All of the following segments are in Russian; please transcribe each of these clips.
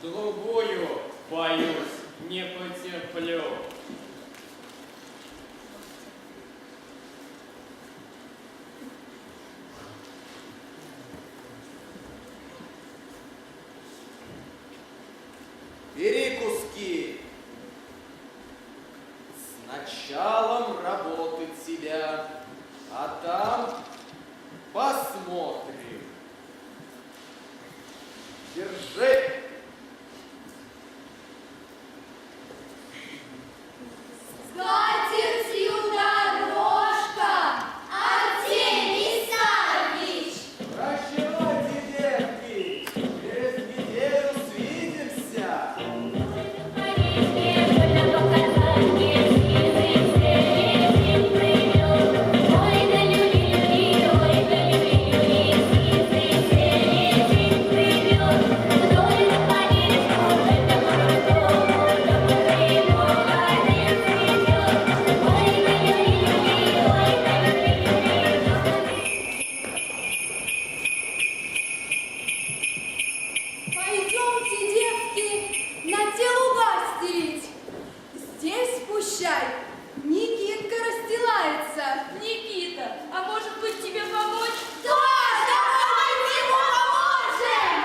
Другую, боюсь, не потерплю. Бери куски. С началом работы тебя, а там посмотрим. Держи. Скатертью дорожка, Артемий Саввич! Прощавайте, девки, через неделю свидимся. Пойдемте, девки, на те луга стелить. Здесь пущай Никитка расстилается. Никита, а может быть тебе помочь? Да, давайте ему поможем!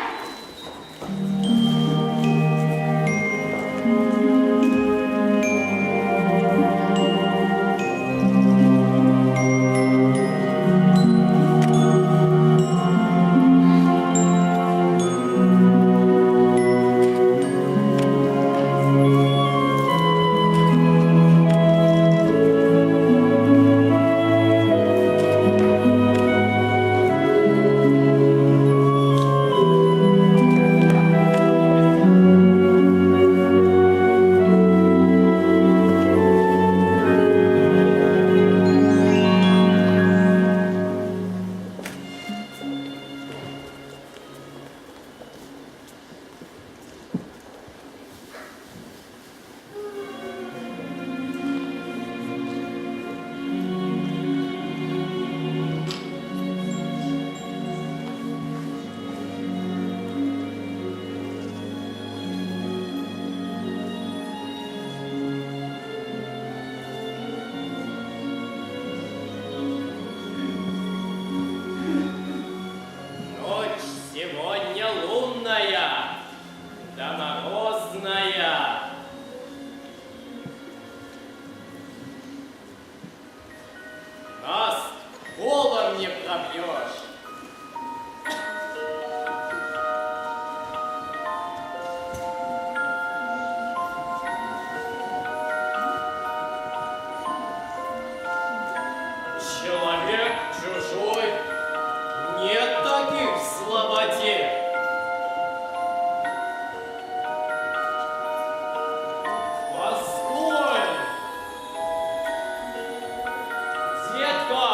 Ночь сегодня лунная, да морозная. Нас полом не пробьешь. Человек чужой, нет таких в слободе. Постой! Детка,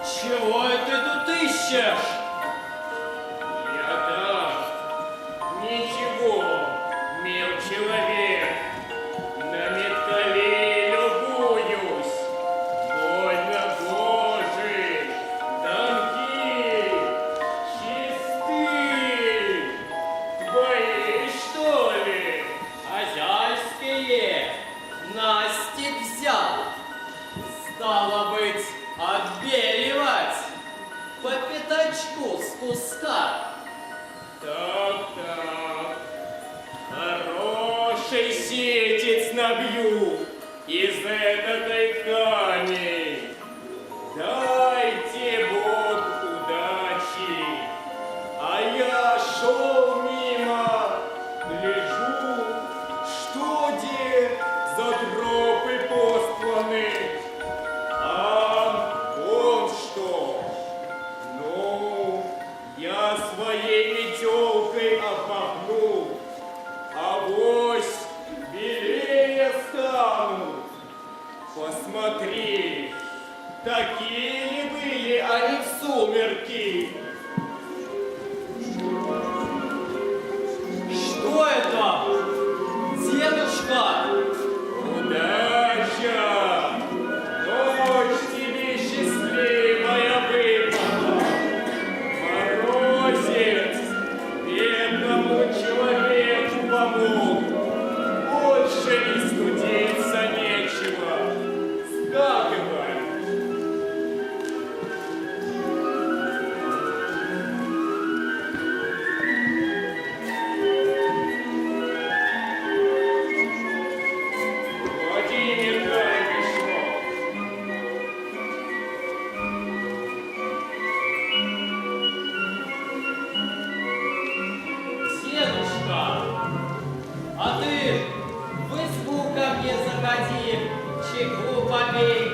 чего это тут ищешь? Я так, ничего, мил человек, на меткале любуюсь. Больно Божий, тонкий, чистый. Твои, что ли? Хозяйские? Настик взял. Стало быть, отбеливать по пятачку с куска. Так, хороший сетец набью из этой ткани. Дайте Бог удачи. А я шел мимо, гляжу, что где за тропы постланы. А вот что. Ну, я своей метелкой обмахну, авось белее станут. Посмотри, такие ли были они в сумерки? Что это? Дедушка? Удача! Ночь тебе счастливая выпала! Морозец бедному человеку! поди, чеку попей,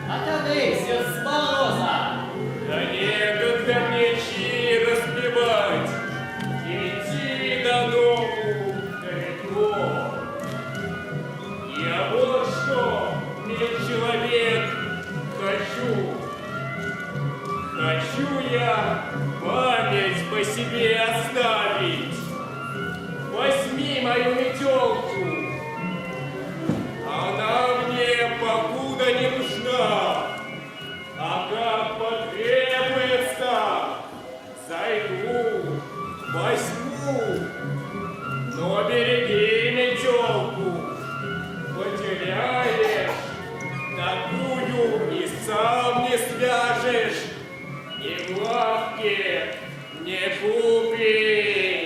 отодыхся с мороза. Да некогда мне чаи распевать, идти до дому далеко. Я вот что, мил человек, хочу. Хочу я память по себе оставить. Возьми мою метелку, она мне покуда не нужна. А как потребуется, зайду, возьму. Но береги метелку, потеряешь, такую и сам не свяжешь, и в лавке не купишь.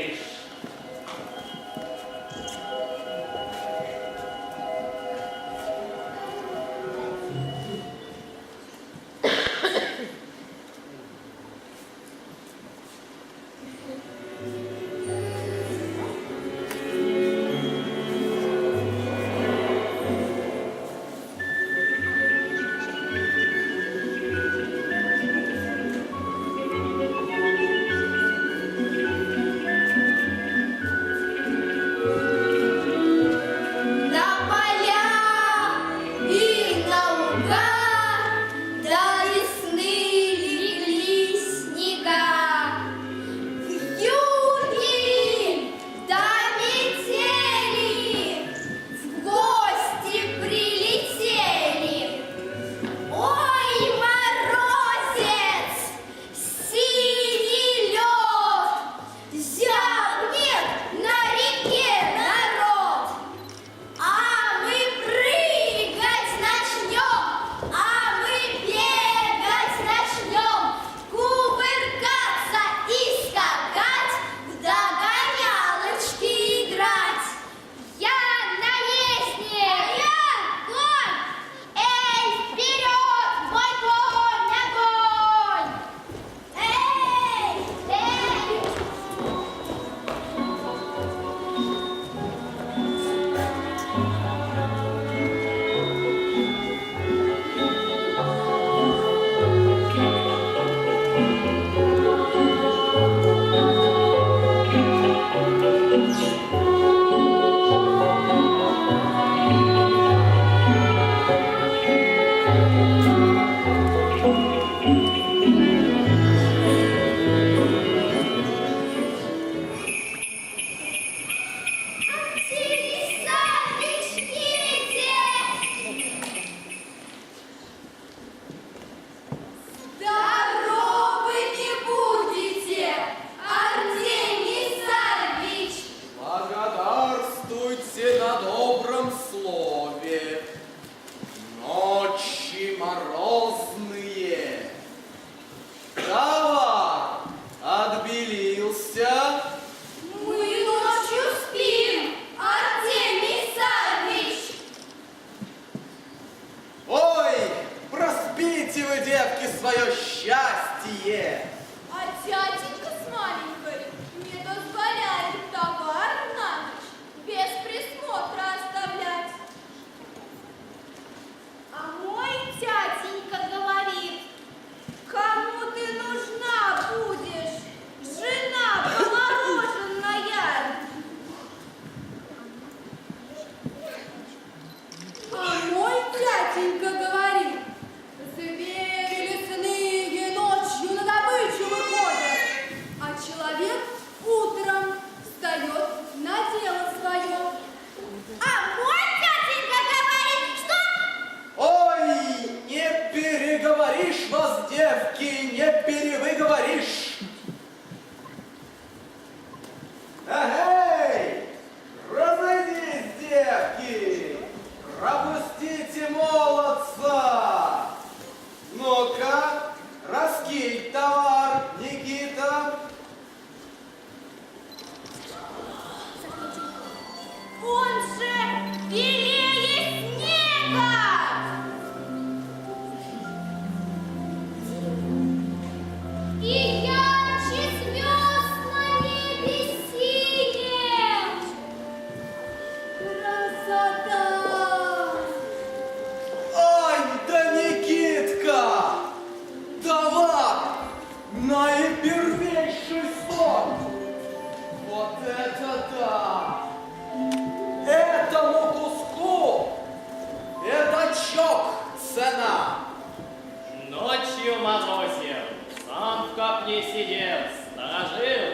сидел, сторожил.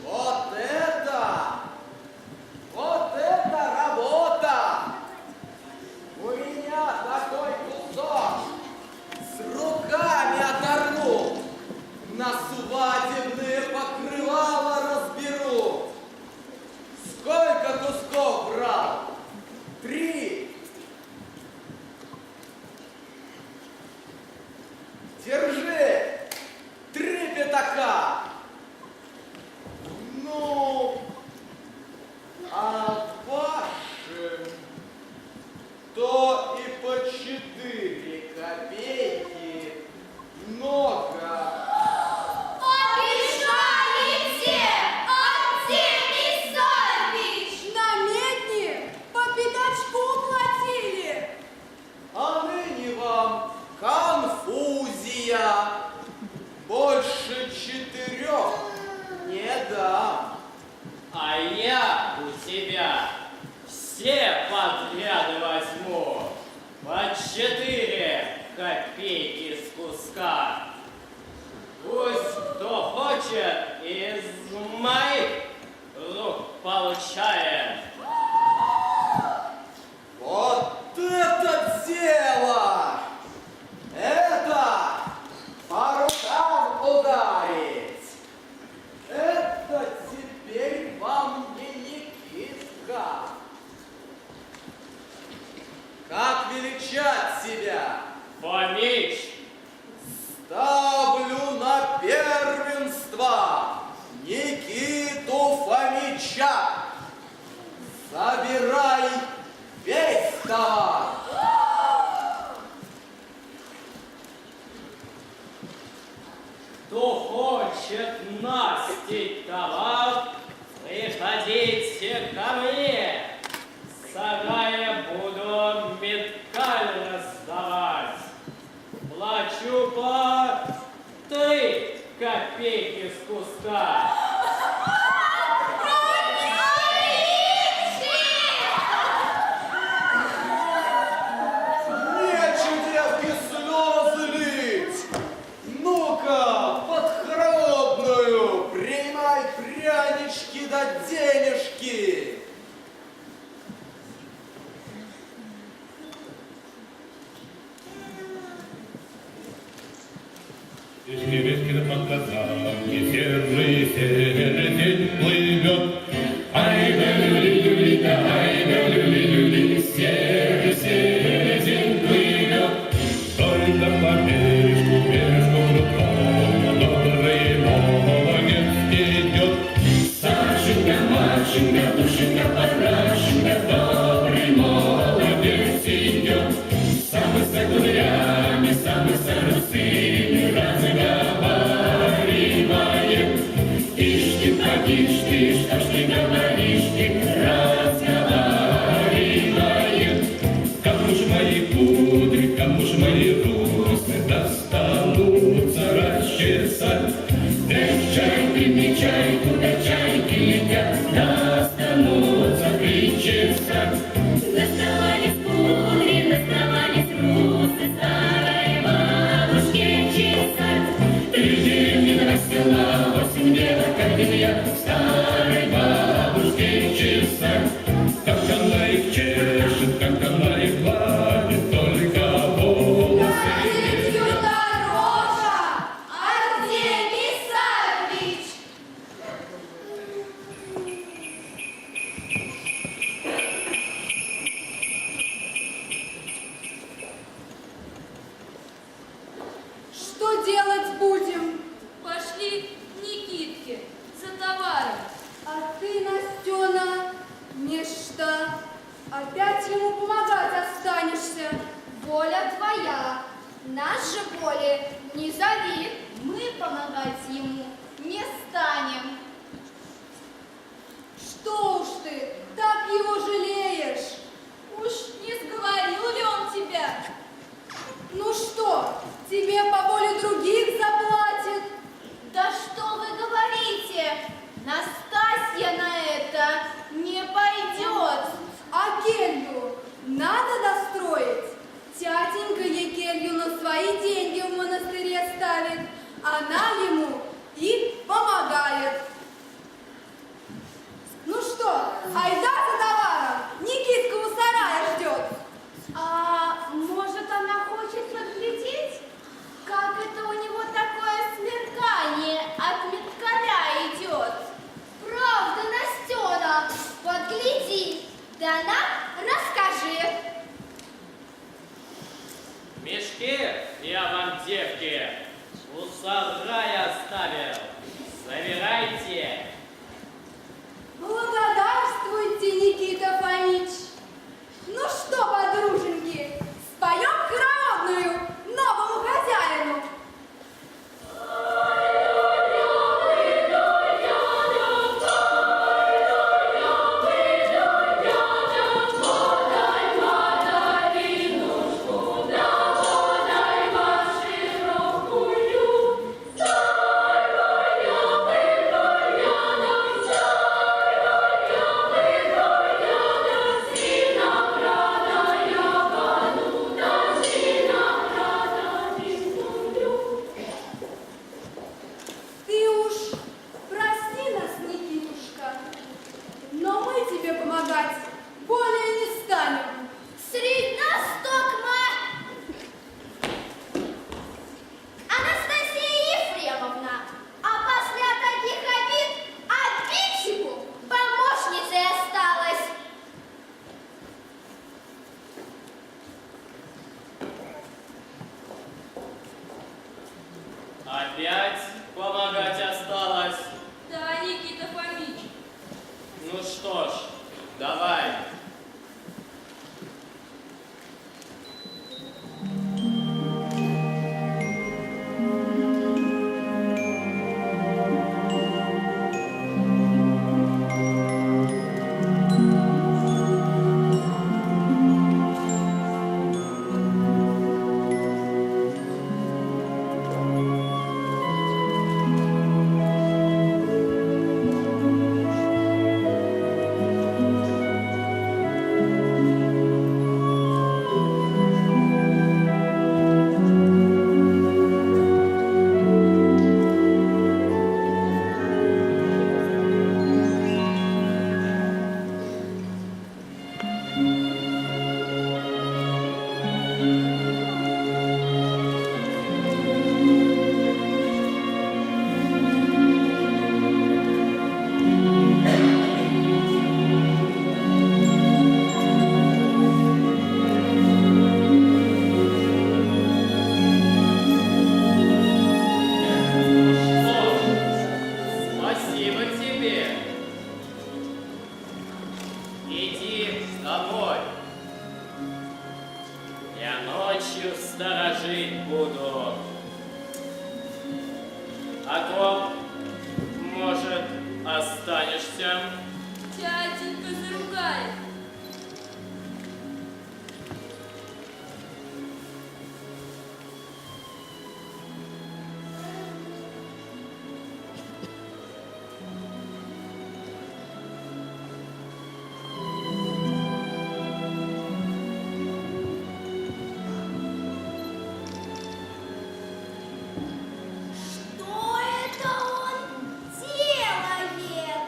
Вот это работа! У меня такой кусок с руками оторву, на свадебные покрывала разберу. Сколько кусков брал? 3. Держи! 3 пятака! Ну, а вашим то и по 4 копейки много. Обижаете, Артемий Саввич! На медне по пятачку платили. А ныне вам конфузия. Больше 4 не дам. А я у тебя все подряды возьму. По 4 копейки с куска. Пусть кто хочет из моих рук получает. Вот это дело! Это по рукам ударить! Это теперь вам не Никитка. Как величать себя? Фомич, Ставлю на первенство Никиту Фомича. Забирай весь товар. кто хочет настить товар, приходите ко мне. Сагая буду меткаль раздавать. Плачу по 3 копейки с куска. Нечего, девки, слезы лить. Ну-ка, под холодную принимай прянички да денежки. Ветки на показании, серый день плывет. Ай да люли, ай да люли, серый день плывет. Только по бережку добрый молодец идет. Сашенька, Машенька, душенька, парашенька, добрый молодец идет. Самый с кудрями, самый с русыми разговаривает. Ишь ты, что ж ты говоришь, ты разговаривает. Кому ж мои кудри, кому ж мои русы достанутся расчесать? Эх, чай, куда чайки летят, достанутся причесать. Доставались кудри, доставались русы, старой бабушке чесать. 3 деревни нарастила, 8 девок, 1 я, старой бабушке чесать. Как она их чешет, как она их гладит, только волосы. Дорогу, дорога! Артемий Саввич! Что делать будем? Пошли к Никитке за товаром. А ты, Настена, нечто. Опять ему помогать останешься. Воля твоя, нас же боли не зови, мы помогать ему не станем. Что уж ты, так его жалеешь? Уж не сговорил ли он тебя? Ну что, тебе по воле других заплатит? Да что вы говорите? Настасья на это не пойдет. А келью надо достроить? Тятенька ей келью на свои деньги в монастыре ставит. Она ему Да нам расскажи. Мешки я вам, девки, у сарая оставил. Забирайте. Благодарствуйте, Никита Фомич. Ну что, подруженьки, споем хороводную новому хозяину. Ты уж прости нас, Никитушка, но мы тебе помогать более не станем. Средь нас токма Анастасия Ефремовна, а после таких обид обидчику помощницей осталась. Опять помогать осталось. Да, Никита Фомич. Ну что ж, давай. Спасибо тебе. Иди домой. Я ночью сторожить буду. А то, может, останешься. Тятенька заругает. Что это он делает?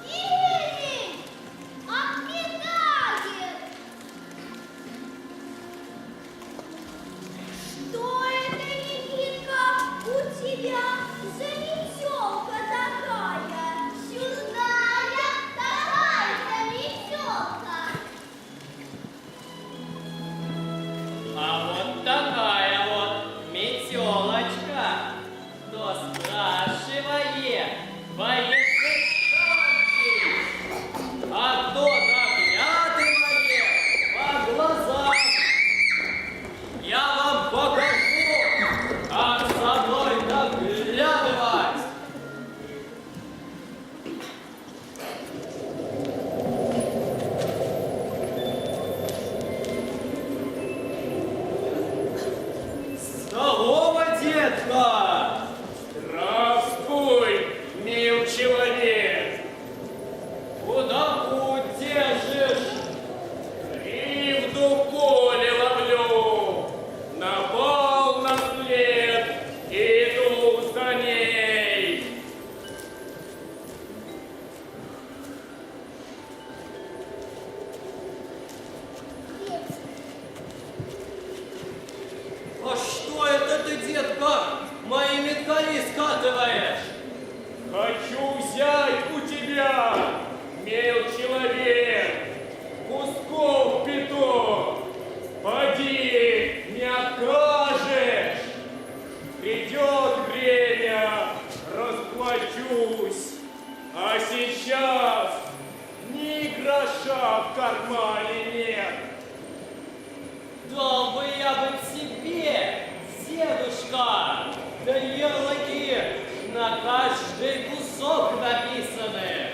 Или обкидает? Что это, Никитка, у тебя за метелка такая? Чудная такая метелка. А вот такая вот метелочка. Кто спрашивает, боится танки. А кто наглядывает по глазам. Я вам покажу, как со мной наглядывать. Здорово, детка! Здравствуй, мил человек. Куда путь держишь? Кривду в поле ловлю. Напал на след, иду за ней. А что это ты, детка, мои меткали скатываешь? Хочу взять у тебя смел человек, кусков пяток, поди, не откажешь. Придет время, расплачусь, а сейчас ни гроша в кармане нет. Дал бы я бы тебе, дедушка, да ярлыки на каждый кусок написаны.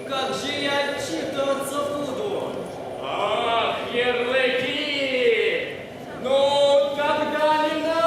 Как же я отчитываться буду? Ах, ярлыки! Ну, тогда не надо!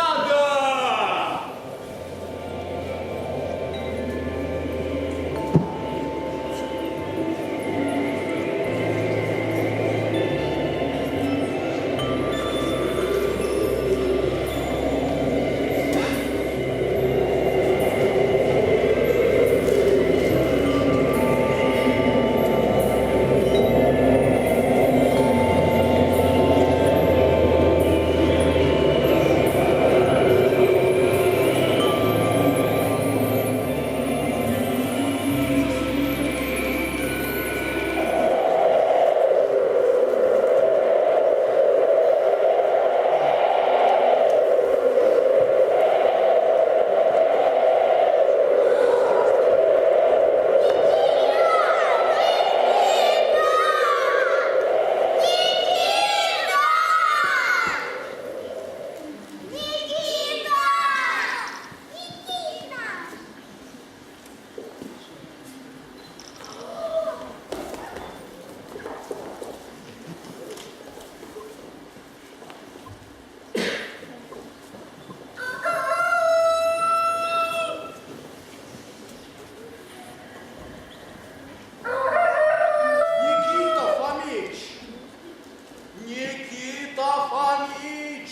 Никита Фомич,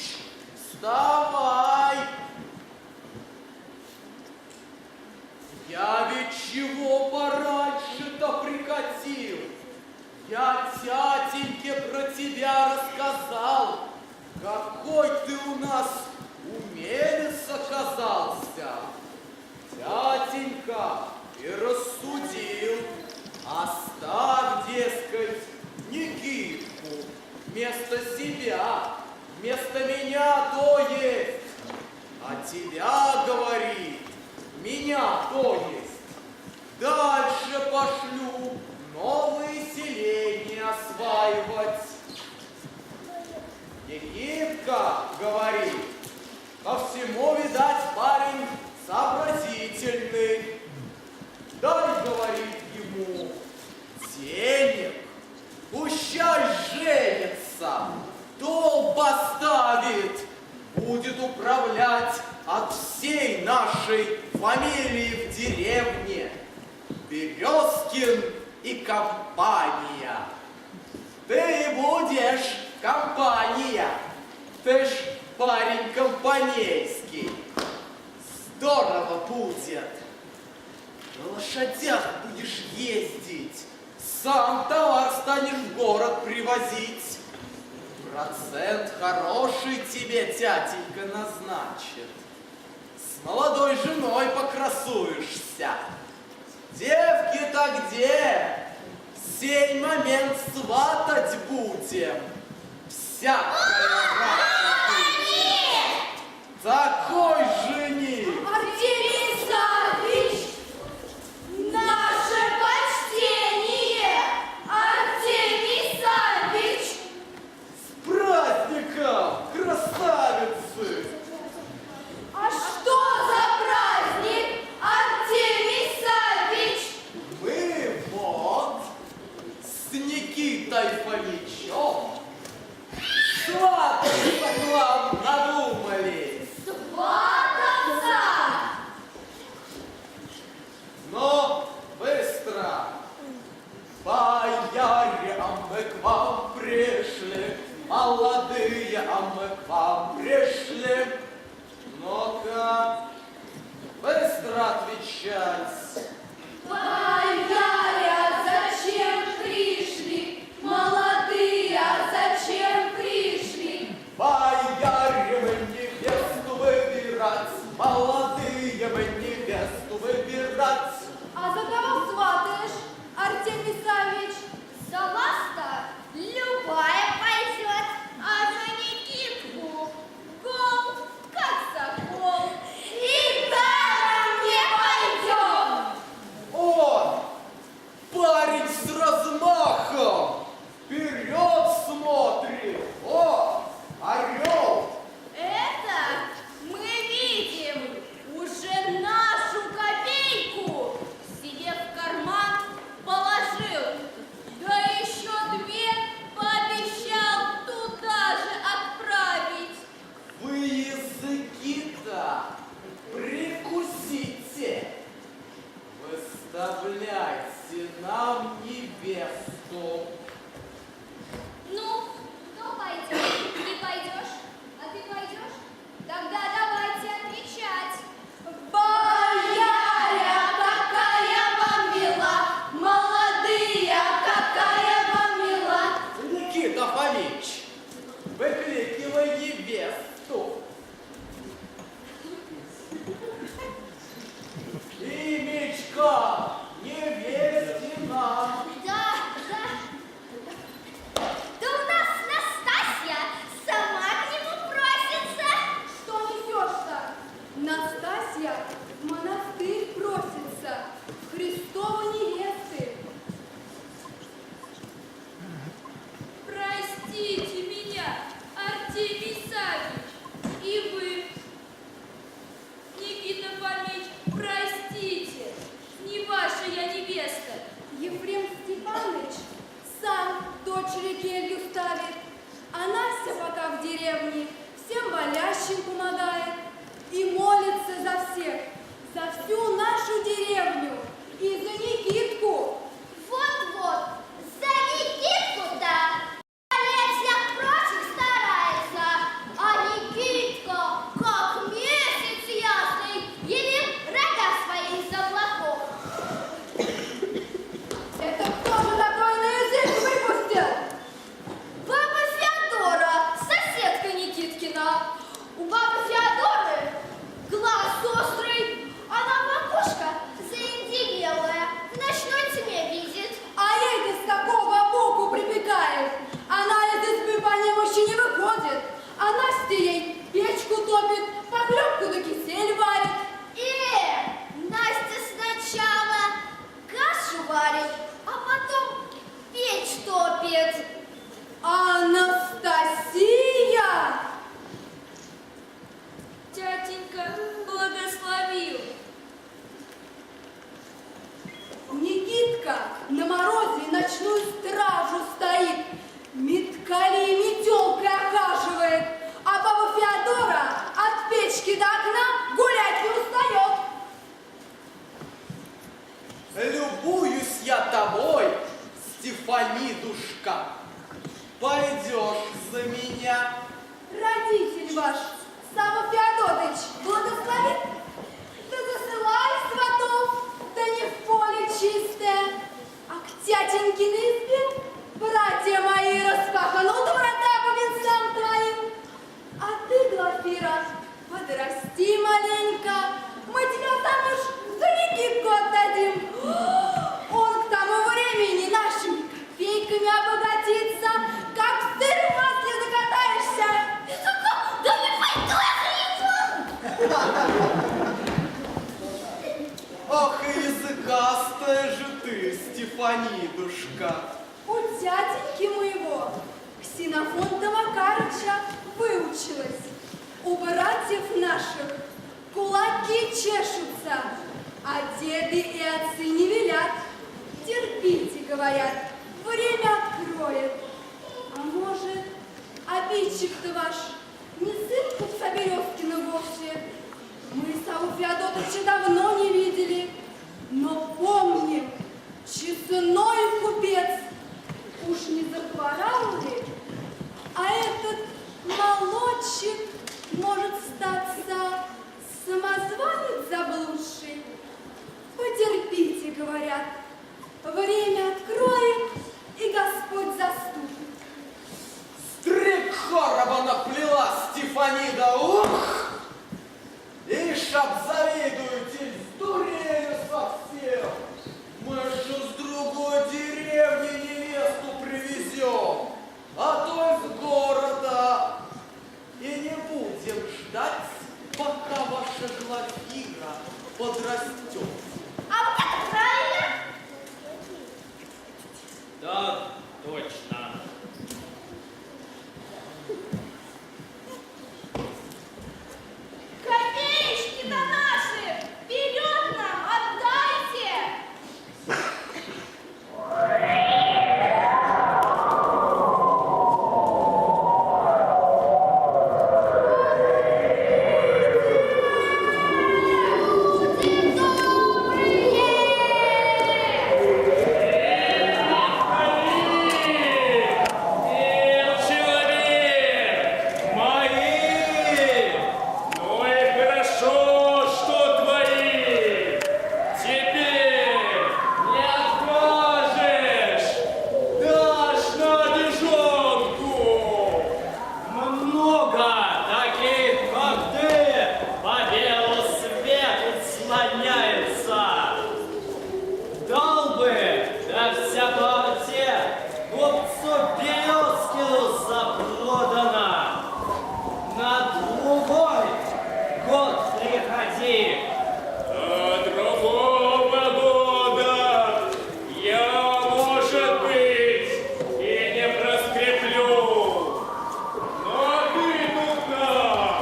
вставай! Я ведь чего пораньше-то прикатил? Я тятеньке про тебя рассказал, какой ты у нас умелец оказался. Тятенька и рассудил, оставь, дескать, Никитку вместо себя, вместо меня то есть, а тебя, говорит, меня то есть. Дальше пошлю новые селения осваивать. Никитка, говорит, по всему, видать, парень сообразительный. Дай, говорит ему, денег, пущай женится, дом поставит, будет управлять от всей нашей фамилии в деревне. Березкин и компания. Ты будешь компания, ты ж парень компанейский. Здорово будет. На лошадях будешь ездить, сам товар станешь в город привозить. Процент хороший тебе тятенька назначит. С молодой женой покрасуешься. Девки-то где? Сей момент сватать будем. Всякая рака будет. Такой жених. Артемий Исаакович, наше почтение! Артемий Исаакович! С праздником, красавицы! А что за праздник, Артемий Исаакович? Мы вот с Никитой Фомичем свататься к вам надумали. Свататься? невестка, невестина. Да. Да у нас Настасья сама к нему просится. Что несешь-то? Настасья в монастырь просится, в Христову невесты. Простите меня, Артемий Савич, и вы, Никита Фомич, простите, не ваша я невеста. Ефрем Степанович сам дочери келью ставит, а Настя пока в деревне всем болящим помогает и молится за всех, за всю нашу деревню и за Никитку. Вот-вот, за Никитку-то Олег всех прочих старается, а Никитка, как месяц ясный, еле рога своей заплакал. Это кто же такой на язык выпустил? Баба Феодора, соседка Никиткина. У бабы Феодоры глаз острый, она макушка заиндевелая, в ночной тьме видит. А ей-то с какого боку припекает? Она из избы по немощи не выходит, а Настя ей печку топит, похлебку да кисель варит. Настя сначала кашу варит, а потом печь топит. Анастасия! Тятенька благословил. Никитка на морозе ночную стражу стоит, меткали и метелкой охаживает, а баба Феодора от печки до окна гулять не устает. Любуюсь я тобой, Стефанидушка. Пойдешь за меня. Родитель ваш, Сава Феодотович, благословит, да засылай сватов, да не в поле чистое, а к тятенькиной избе братья мои распахнут врата по венцам твоим. А ты, Глафира, подрасти маленько, мы тебя замуж за Никитку отдадим. Он к тому времени нашими копейками обогатится, как сыр в масле закатаешься. Да не пойду я Ах, и языкастая же ты, Стефанидушка. У дяденьки моего, Ксенофонта Макарыча, выучилась. У братьев наших кулаки чешутся, а деды и отцы не велят. Терпите, говорят, время откроет. А может, обидчик-то ваш не сын купца Березкина вовсе? Мы Саву Феодотовича давно не видели, но помним, честной купец. Уж не захворал ли? А этот молодчик может статься самозванец заблудший. Потерпите, говорят, время откроет, и Господь заступит. Стрекхороба наплела Стефанида, ух! Ишь, обзавидуете, сдурели совсем. Мы же с другой деревни невесту привезем, а то из города. И не будем ждать, пока ваша Глафира подрастет. А вот это правильно. Да, точно. Копеечки-то наши вперед нам отдайте! День добрый! вся партия купцу Березкину запродана. На другой год приходи. До другого года я, может быть, и не проскреплю. Но ты тут как?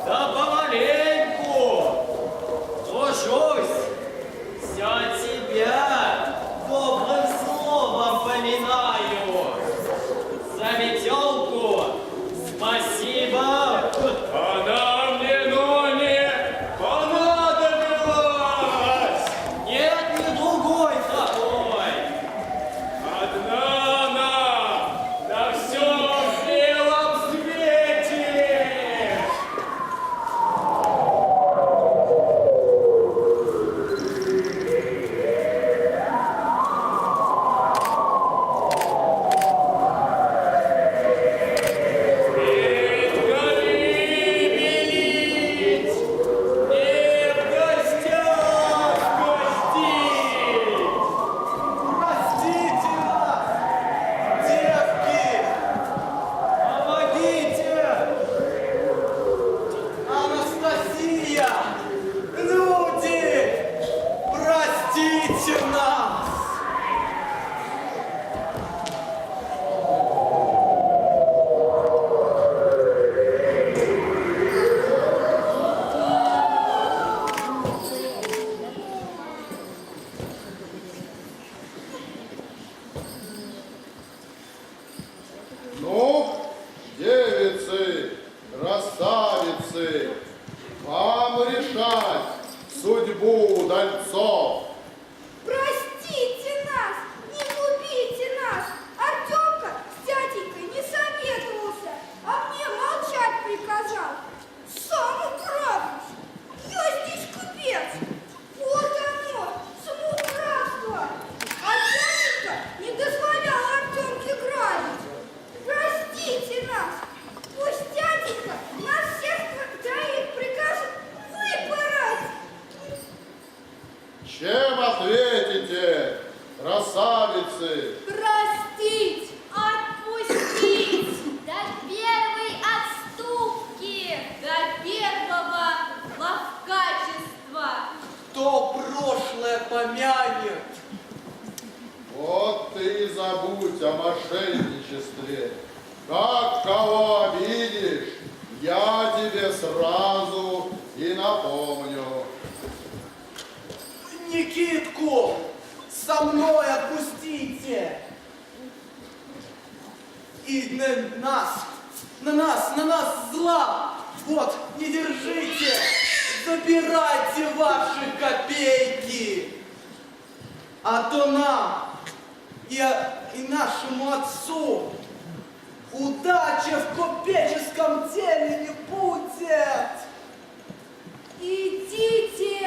Да помаленьку тружусь, все тебя добрым словом поминаю. За метелку спасибо. Она мне, но не понадобилась. Нет, ни другой такой. Одна она на всем белом свете. Ведь гори белить, не в гостях гостить. Простите нас, девки! Помогите! Анастасия! Люди! Простите нас! Ну, девицы, красавицы, вам решать судьбу удальцов. Простите нас, не губите нас. Артемка с тятенькой не советовался, а мне молчать приказал. Сам управлюсь. Я здесь купец. Вот оно, самоуправство. А тятенька не дозволял Артемке грабить. Простите нас. Пусть тятенька нас всех троих прикажет выпороть. Чем ответите, красавицы? Простить, отпустить. До первой отступки. До первого ловкачества. Кто прошлое помянет? Вот ты и забудь о мошенничестве. Как кого обидишь, я тебе сразу и напомню. Никитку! Со мной отпустите! И на нас зла! Вот, не держите! Забирайте ваши копейки! А то нам и нашему отцу удача в купеческом деле не будет! Идите,